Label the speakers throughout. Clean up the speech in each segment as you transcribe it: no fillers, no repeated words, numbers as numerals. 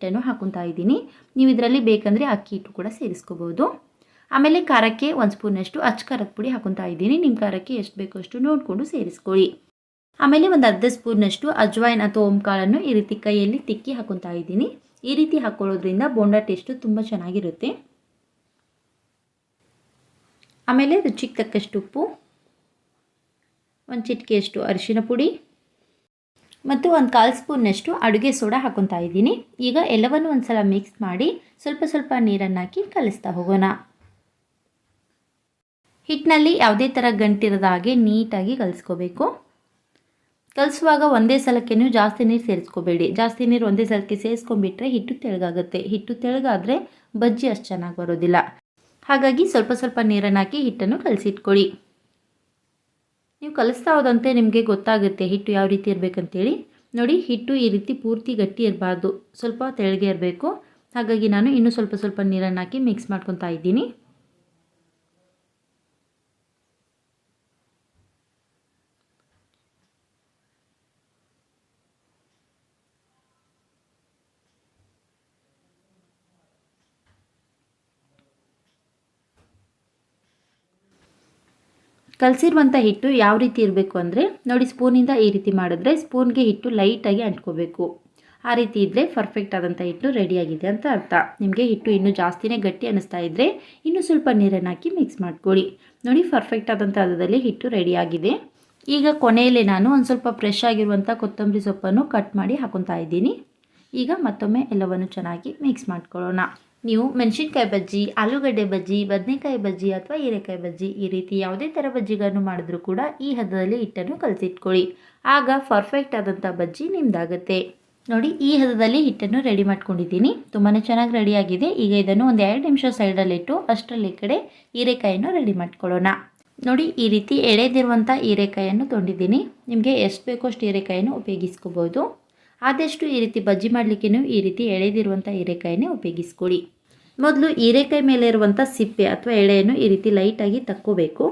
Speaker 1: ಹಿಟ್ಟನ್ನು ಹಾಕೊತಾ ಇದ್ದೀನಿ. ನೀವು ಇದರಲ್ಲಿ ಬೇಕಂದರೆ ಅಕ್ಕಿ ಹಿಟ್ಟು ಕೂಡ ಸೇರಿಸ್ಕೋಬೋದು. ಆಮೇಲೆ ಖಾರಕ್ಕೆ 1 ಸ್ಪೂನಷ್ಟು ಅಚ್ಚ ಖಾರದ ಪುಡಿ ಹಾಕೊತಾ ಇದ್ದೀನಿ. ನಿಮ್ಮ ಖಾರಕ್ಕೆ ಎಷ್ಟು ಬೇಕೋ ಅಷ್ಟು ನೋಡಿಕೊಂಡು ಸೇರಿಸ್ಕೊಳ್ಳಿ. ಆಮೇಲೆ ಒಂದು ಅರ್ಧ ಸ್ಪೂನಷ್ಟು ಅಜ್ವಾಯಿನ್ ಅಥವಾ ಓಂಕಾಳನ್ನು ಈ ರೀತಿ ಕೈಯಲ್ಲಿ ತಿಕ್ಕಿ ಹಾಕೊತಾ ಇದ್ದೀನಿ. ಈ ರೀತಿ ಹಾಕ್ಕೊಳ್ಳೋದ್ರಿಂದ ಬೋಂಡಾ ಟೇಸ್ಟು ತುಂಬ ಚೆನ್ನಾಗಿರುತ್ತೆ. ಆಮೇಲೆ ರುಚಿಗೆ ತಕ್ಕಷ್ಟು ಉಪ್ಪು, ಒಂದು ಚಿಟಿಕೆಯಷ್ಟು ಅರಿಶಿನ ಪುಡಿ ಮತ್ತು ಒಂದು 1/4 ಸ್ಪೂನಷ್ಟು ಅಡುಗೆ ಸೋಡಾ ಹಾಕೊತಾ ಇದ್ದೀನಿ. ಈಗ ಎಲ್ಲವನ್ನು ಒಂದು ಸಲ ಮಿಕ್ಸ್ ಮಾಡಿ ಸ್ವಲ್ಪ ಸ್ವಲ್ಪ ನೀರನ್ನು ಹಾಕಿ ಕಲಿಸ್ತಾ ಹೋಗೋಣ. ಹಿಟ್ಟಿನಲ್ಲಿ ಯಾವುದೇ ಥರ ಗಂಟಿರದ ಹಾಗೆ ನೀಟಾಗಿ ಕಲಿಸ್ಕೋಬೇಕು. ಕಲಿಸುವಾಗ ಒಂದೇ ಸಲಕ್ಕೆ ನೀವು ಜಾಸ್ತಿ ನೀರು ಸೇರಿಸ್ಕೋಬೇಡಿ. ಜಾಸ್ತಿ ನೀರು ಒಂದೇ ಸಲಕ್ಕೆ ಸೇರಿಸ್ಕೊಂಡ್ಬಿಟ್ರೆ ಹಿಟ್ಟು ತೆಳ್ಳಗಾಗುತ್ತೆ. ಹಿಟ್ಟು ತೆಳ್ಳಗಾದರೆ ಬಜ್ಜಿ ಅಷ್ಟು ಚೆನ್ನಾಗಿ ಬರೋದಿಲ್ಲ. ಹಾಗಾಗಿ ಸ್ವಲ್ಪ ಸ್ವಲ್ಪ ನೀರನ್ನು ಹಾಕಿ ಹಿಟ್ಟನ್ನು ಕಲಸಿಟ್ಕೊಳ್ಳಿ. ನೀವು ಕಲಿಸ್ತಾ ಹೋದಂತೆ ನಿಮಗೆ ಗೊತ್ತಾಗುತ್ತೆ ಹಿಟ್ಟು ಯಾವ ರೀತಿ ಇರಬೇಕಂತೇಳಿ. ನೋಡಿ, ಹಿಟ್ಟು ಈ ರೀತಿ ಪೂರ್ತಿ ಗಟ್ಟಿ ಇರಬಾರ್ದು, ಸ್ವಲ್ಪ ತೆಳ್ಳಗೆ ಇರಬೇಕು. ಹಾಗಾಗಿ ನಾನು ಇನ್ನೂ ಸ್ವಲ್ಪ ಸ್ವಲ್ಪ ನೀರನ್ನು ಹಾಕಿ ಮಿಕ್ಸ್ ಮಾಡ್ಕೊತಾ ಇದ್ದೀನಿ. ಕಲಸಿರುವಂಥ ಹಿಟ್ಟು ಯಾವ ರೀತಿ ಇರಬೇಕು ಅಂದರೆ ನೋಡಿ, ಸ್ಪೂನಿಂದ ಈ ರೀತಿ ಮಾಡಿದ್ರೆ ಸ್ಪೂನ್ಗೆ ಹಿಟ್ಟು ಲೈಟಾಗಿ ಅಂಟ್ಕೋಬೇಕು. ಆ ರೀತಿ ಇದ್ದರೆ ಪರ್ಫೆಕ್ಟ್ ಆದಂಥ ಹಿಟ್ಟು ರೆಡಿಯಾಗಿದೆ ಅಂತ ಅರ್ಥ. ನಿಮಗೆ ಹಿಟ್ಟು ಇನ್ನೂ ಜಾಸ್ತಿನೇ ಗಟ್ಟಿ ಅನ್ನಿಸ್ತಾ ಇದ್ದರೆ ಇನ್ನೂ ಸ್ವಲ್ಪ ನೀರನ್ನು ಹಾಕಿ ಮಿಕ್ಸ್ ಮಾಡ್ಕೊಳ್ಳಿ. ನೋಡಿ, ಪರ್ಫೆಕ್ಟ್ ಆದಂಥ ಹದದಲ್ಲಿ ಹಿಟ್ಟು ರೆಡಿಯಾಗಿದೆ. ಈಗ ಕೊನೆಯಲ್ಲಿ ನಾನು ಒಂದು ಸ್ವಲ್ಪ ಫ್ರೆಶ್ ಆಗಿರುವಂಥ ಕೊತ್ತಂಬರಿ ಸೊಪ್ಪನ್ನು ಕಟ್ ಮಾಡಿ ಹಾಕೊತಾ ಇದ್ದೀನಿ. ಈಗ ಮತ್ತೊಮ್ಮೆ ಎಲ್ಲವನ್ನು ಚೆನ್ನಾಗಿ ಮಿಕ್ಸ್ ಮಾಡ್ಕೊಳ್ಳೋಣ. ನೀವು ಮೆಣಸಿನ್ಕಾಯಿ ಬಜ್ಜಿ, ಆಲೂಗಡ್ಡೆ ಬಜ್ಜಿ, ಬದನೆಕಾಯಿ ಬಜ್ಜಿ ಅಥವಾ ಹೀರೆಕಾಯಿ ಬಜ್ಜಿ ಈ ರೀತಿ ಯಾವುದೇ ಥರ ಬಜ್ಜಿಗಳನ್ನು ಮಾಡಿದ್ರೂ ಕೂಡ ಈ ಹದದಲ್ಲಿ ಹಿಟ್ಟನ್ನು ಕಲಸಿಟ್ಕೊಳ್ಳಿ. ಆಗ ಪರ್ಫೆಕ್ಟ್ ಆದಂಥ ಬಜ್ಜಿ ನಿಮ್ಮದಾಗುತ್ತೆ. ನೋಡಿ, ಈ ಹದದಲ್ಲಿ ಹಿಟ್ಟನ್ನು ರೆಡಿ ಮಾಡ್ಕೊಂಡಿದ್ದೀನಿ. ತುಂಬಾ ಚೆನ್ನಾಗಿ ರೆಡಿಯಾಗಿದೆ. ಈಗ ಇದನ್ನು ಒಂದು 2 ನಿಮಿಷ ಸೈಡಲ್ಲಿಟ್ಟು ಅಷ್ಟರಲ್ಲಿ ಈ ಕಡೆ ಹೀರೆಕಾಯನ್ನು ರೆಡಿ ಮಾಡ್ಕೊಳ್ಳೋಣ. ನೋಡಿ, ಈ ರೀತಿ ಎಳೆದಿರುವಂಥ ಹೀರೆಕಾಯನ್ನು ತೊಗೊಂಡಿದ್ದೀನಿ. ನಿಮಗೆ ಎಷ್ಟು ಬೇಕೋ ಅಷ್ಟು ಹೀರೆಕಾಯನ್ನು ಉಪಯೋಗಿಸ್ಕೋಬೋದು. ಆದಷ್ಟು ಈ ರೀತಿ ಬಜ್ಜಿ ಮಾಡಲಿಕ್ಕೆ ಈ ರೀತಿ ಎಳೆದಿರುವಂಥ ಹೀರೆಕಾಯನ್ನೇ ಉಪಯೋಗಿಸ್ಕೊಳ್ಳಿ. ಮೊದಲು ಹೀರೆಕಾಯಿ ಮೇಲೆ ಇರುವಂಥ ಸಿಪ್ಪೆ ಅಥವಾ ಎಳೆಯನ್ನು ಈ ರೀತಿ ಲೈಟಾಗಿ ತಕ್ಕೋಬೇಕು.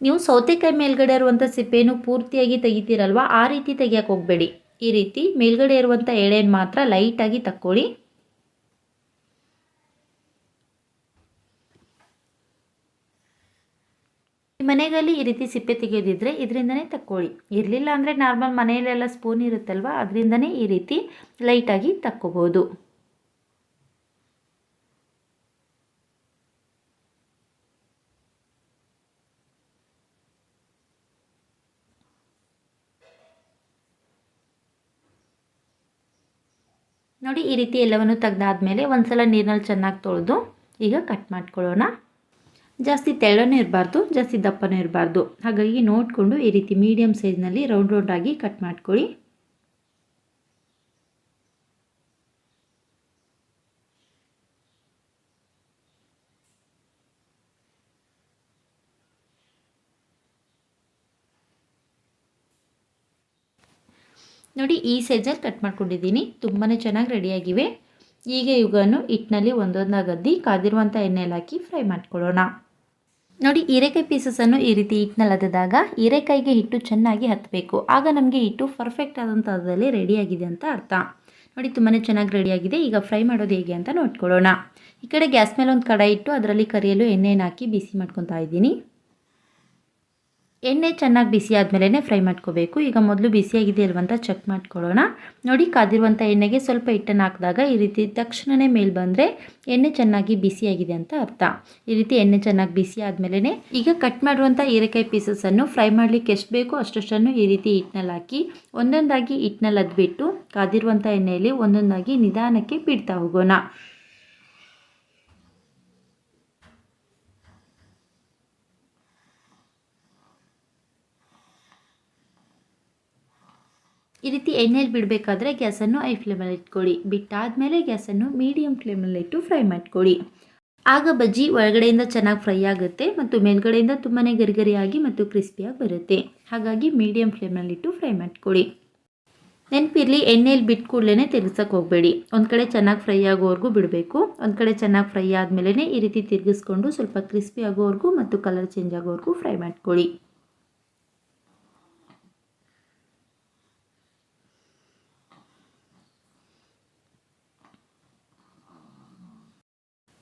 Speaker 1: ನೀವು ಸೌತೆಕಾಯಿ ಮೇಲ್ಗಡೆ ಇರುವಂಥ ಸಿಪ್ಪೆಯನ್ನು ಪೂರ್ತಿಯಾಗಿ ತೆಗಿತೀರಲ್ವ, ಆ ರೀತಿ ತೆಗಿಯೋಕೆ ಹೋಗಬೇಡಿ. ಈ ರೀತಿ ಮೇಲ್ಗಡೆ ಇರುವಂಥ ಎಳೆಯನ್ನು ಮಾತ್ರ ಲೈಟಾಗಿ ತಕ್ಕೊಳ್ಳಿ. ಮನೆಯಲ್ಲಿ ಈ ರೀತಿ ಸಿಪ್ಪೆ ತೆಗೆಯೋದಿದ್ರೆ ಇದರಿಂದನೇ ತಕ್ಕೊಳ್ಳಿ. ಇರಲಿಲ್ಲ ಅಂದರೆ ನಾರ್ಮಲ್ ಮನೆಯಲ್ಲೆಲ್ಲ ಸ್ಪೂನ್ ಇರುತ್ತಲ್ವ, ಅದರಿಂದನೇ ಈ ರೀತಿ ಲೈಟಾಗಿ ತಕ್ಕೋಬೋದು. ನೋಡಿ, ಈ ರೀತಿ ಎಲ್ಲವನ್ನು ತೆಗೆದಾದ್ಮೇಲೆ ಒಂದ್ಸಲ ನೀರಿನಲ್ಲಿ ಚೆನ್ನಾಗಿ ತೊಳೆದು ಈಗ ಕಟ್ ಮಾಡ್ಕೊಳ್ಳೋಣ. ಜಾಸ್ತಿ ತೆಳ್ಳನೂ ಇರಬಾರ್ದು, ಜಾಸ್ತಿ ದಪ್ಪನೂ ಇರಬಾರ್ದು. ಹಾಗಾಗಿ ನೋಡಿಕೊಂಡು ಈ ರೀತಿ ಮೀಡಿಯಮ್ ಸೈಜ್ನಲ್ಲಿ ರೌಂಡ್ ರೌಂಡಾಗಿ ಕಟ್ ಮಾಡ್ಕೊಳ್ಳಿ. ನೋಡಿ, ಈ ಸೈಜಲ್ಲಿ ಕಟ್ ಮಾಡ್ಕೊಂಡಿದ್ದೀನಿ. ತುಂಬಾ ಚೆನ್ನಾಗಿ ರೆಡಿಯಾಗಿವೆ. ಈಗ ಇವುಗಳನ್ನು ಹಿಟ್ಟಿನಲ್ಲಿ ಒಂದೊಂದಾಗದ್ದಿ ಕಾದಿರುವಂಥ ಎಣ್ಣೆಯಲ್ಲಿ ಹಾಕಿ ಫ್ರೈ ಮಾಡ್ಕೊಳ್ಳೋಣ. ನೋಡಿ, ಹೀರೆಕಾಯಿ ಪೀಸಸನ್ನು ಈ ರೀತಿ ಹಿಟ್ಟಿನಲ್ಲಿ ಅದ್ದಾಗ ಹೀರೆಕಾಯಿಗೆ ಹಿಟ್ಟು ಚೆನ್ನಾಗಿ ಹತ್ತಬೇಕು. ಆಗ ನಮಗೆ ಹಿಟ್ಟು ಪರ್ಫೆಕ್ಟ್ ಆದಂಥ ಹದದಲ್ಲಿ ರೆಡಿಯಾಗಿದೆ ಅಂತ ಅರ್ಥ. ನೋಡಿ, ತುಂಬಾ ಚೆನ್ನಾಗಿ ರೆಡಿಯಾಗಿದೆ. ಈಗ ಫ್ರೈ ಮಾಡೋದು ಹೇಗೆ ಅಂತ ನೋಡ್ಕೊಳ್ಳೋಣ. ಈ ಕಡೆ ಗ್ಯಾಸ್ ಮೇಲೆ ಒಂದು ಕಡಾಯಿ ಇಟ್ಟು ಅದರಲ್ಲಿ ಕರಿಯಲು ಎಣ್ಣೆಯನ್ನು ಹಾಕಿ ಬಿಸಿ ಮಾಡ್ಕೊತಾ ಇದ್ದೀನಿ. ಎಣ್ಣೆ ಚೆನ್ನಾಗಿ ಬಿಸಿ ಆದಮೇಲೆ ಫ್ರೈ ಮಾಡ್ಕೋಬೇಕು. ಈಗ ಮೊದಲು ಬಿಸಿಯಾಗಿದೆ ಅಲ್ವಂತ ಚೆಕ್ ಮಾಡ್ಕೊಳ್ಳೋಣ. ನೋಡಿ, ಕಾದಿರುವಂಥ ಎಣ್ಣೆಗೆ ಸ್ವಲ್ಪ ಹಿಟ್ಟನ್ನು ಹಾಕಿದಾಗ ಈ ರೀತಿ ತಕ್ಷಣವೇ ಮೇಲೆ ಬಂದರೆ ಎಣ್ಣೆ ಚೆನ್ನಾಗಿ ಬಿಸಿಯಾಗಿದೆ ಅಂತ ಅರ್ಥ. ಈ ರೀತಿ ಎಣ್ಣೆ ಚೆನ್ನಾಗಿ ಬಿಸಿ ಆದಮೇಲೆ ಈಗ ಕಟ್ ಮಾಡುವಂಥ ಹೀರೆಕಾಯಿ ಪೀಸಸನ್ನು ಫ್ರೈ ಮಾಡಲಿಕ್ಕೆ ಎಷ್ಟು ಬೇಕೋ ಅಷ್ಟನ್ನು ಈ ರೀತಿ ಹಿಟ್ಟಿನಲ್ಲಿ ಹಾಕಿ ಒಂದೊಂದಾಗಿ ಹಿಟ್ಟಿನಲ್ಲಿ ಅದ್ಬಿಟ್ಟು ಕಾದಿರುವಂಥ ಎಣ್ಣೆಯಲ್ಲಿ ಒಂದೊಂದಾಗಿ ನಿಧಾನಕ್ಕೆ ಬಿಡ್ತಾ ಹೋಗೋಣ. ಈ ರೀತಿ ಎಣ್ಣೆಯಲ್ಲಿ ಬಿಡಬೇಕಾದ್ರೆ ಗ್ಯಾಸನ್ನು ಹೈ ಫ್ಲೇಮಲ್ಲಿ ಇಟ್ಕೊಳ್ಳಿ. ಬಿಟ್ಟಾದಮೇಲೆ ಗ್ಯಾಸನ್ನು ಮೀಡಿಯಮ್ ಫ್ಲೇಮಲ್ಲಿಟ್ಟು ಫ್ರೈ ಮಾಡ್ಕೊಳ್ಳಿ. ಆಗ ಬಜ್ಜಿ ಒಳಗಡೆಯಿಂದ ಚೆನ್ನಾಗಿ ಫ್ರೈ ಆಗುತ್ತೆ ಮತ್ತು ಮೇಲ್ಗಡೆಯಿಂದ ತುಂಬಾ ಗರಿಗರಿಯಾಗಿ ಮತ್ತು ಕ್ರಿಸ್ಪಿಯಾಗಿ ಬರುತ್ತೆ. ಹಾಗಾಗಿ ಮೀಡಿಯಮ್ ಫ್ಲೇಮಲ್ಲಿಟ್ಟು ಫ್ರೈ ಮಾಡ್ಕೊಳ್ಳಿ. ನೆನಪಿರಲಿ, ಎಣ್ಣೆಯಲ್ಲಿ ಬಿಟ್ಟು ಕೂಡಲೇ ತಿರ್ಗಿಸೋಕೆ ಹೋಗಬೇಡಿ. ಒಂದು ಕಡೆ ಚೆನ್ನಾಗಿ ಫ್ರೈ ಆಗೋವರೆಗೂ ಬಿಡಬೇಕು. ಒಂದು ಕಡೆ ಚೆನ್ನಾಗಿ ಫ್ರೈ ಆದಮೇಲೆ ಈ ರೀತಿ ತಿರುಗಿಸ್ಕೊಂಡು ಸ್ವಲ್ಪ ಕ್ರಿಸ್ಪಿ ಆಗೋವರೆಗೂ ಮತ್ತು ಕಲರ್ ಚೇಂಜ್ ಆಗೋವರೆಗೂ ಫ್ರೈ ಮಾಡ್ಕೊಳ್ಳಿ.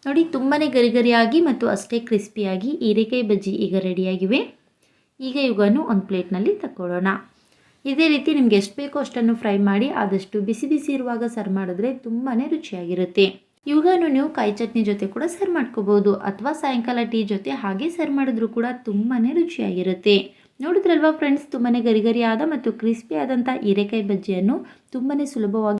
Speaker 1: ನೋಡಿ ತುಂಬಾ ಗರಿಗರಿಯಾಗಿ ಮತ್ತು ಅಷ್ಟೇ ಕ್ರಿಸ್ಪಿಯಾಗಿ ಹೀರೆಕಾಯಿ ಬಜ್ಜಿ ಈಗ ರೆಡಿಯಾಗಿವೆ. ಈಗ ಇವುಗಳನ್ನು ಒಂದು ಪ್ಲೇಟ್ನಲ್ಲಿ ತಗೊಳ್ಳೋಣ. ಇದೇ ರೀತಿ ನಿಮ್ಗೆ ಎಷ್ಟು ಬೇಕೋ ಅಷ್ಟನ್ನು ಫ್ರೈ ಮಾಡಿ ಆದಷ್ಟು ಬಿಸಿ ಬಿಸಿ ಇರುವಾಗ ಸರ್ವ್ ಮಾಡಿದ್ರೆ ತುಂಬಾ ರುಚಿಯಾಗಿರುತ್ತೆ. ಇವುಗಳನ್ನು ನೀವು ಕಾಯಿ ಚಟ್ನಿ ಜೊತೆ ಕೂಡ ಸರ್ವ್ ಮಾಡ್ಕೋಬೋದು ಅಥವಾ ಸಾಯಂಕಾಲ ಟೀ ಜೊತೆ ಹಾಗೆ ಸರ್ವ್ ಮಾಡಿದ್ರೂ ಕೂಡ ತುಂಬಾ ರುಚಿಯಾಗಿರುತ್ತೆ. ನೋಡಿದ್ರಲ್ವಾ ಫ್ರೆಂಡ್ಸ್, ತುಂಬಾ ಗರಿಗರಿಯಾದ ಮತ್ತು ಕ್ರಿಸ್ಪಿ ಆದಂಥ ಹೀರೆಕಾಯಿ ಬಜ್ಜಿಯನ್ನು ತುಂಬಾ ಸುಲಭವಾಗಿ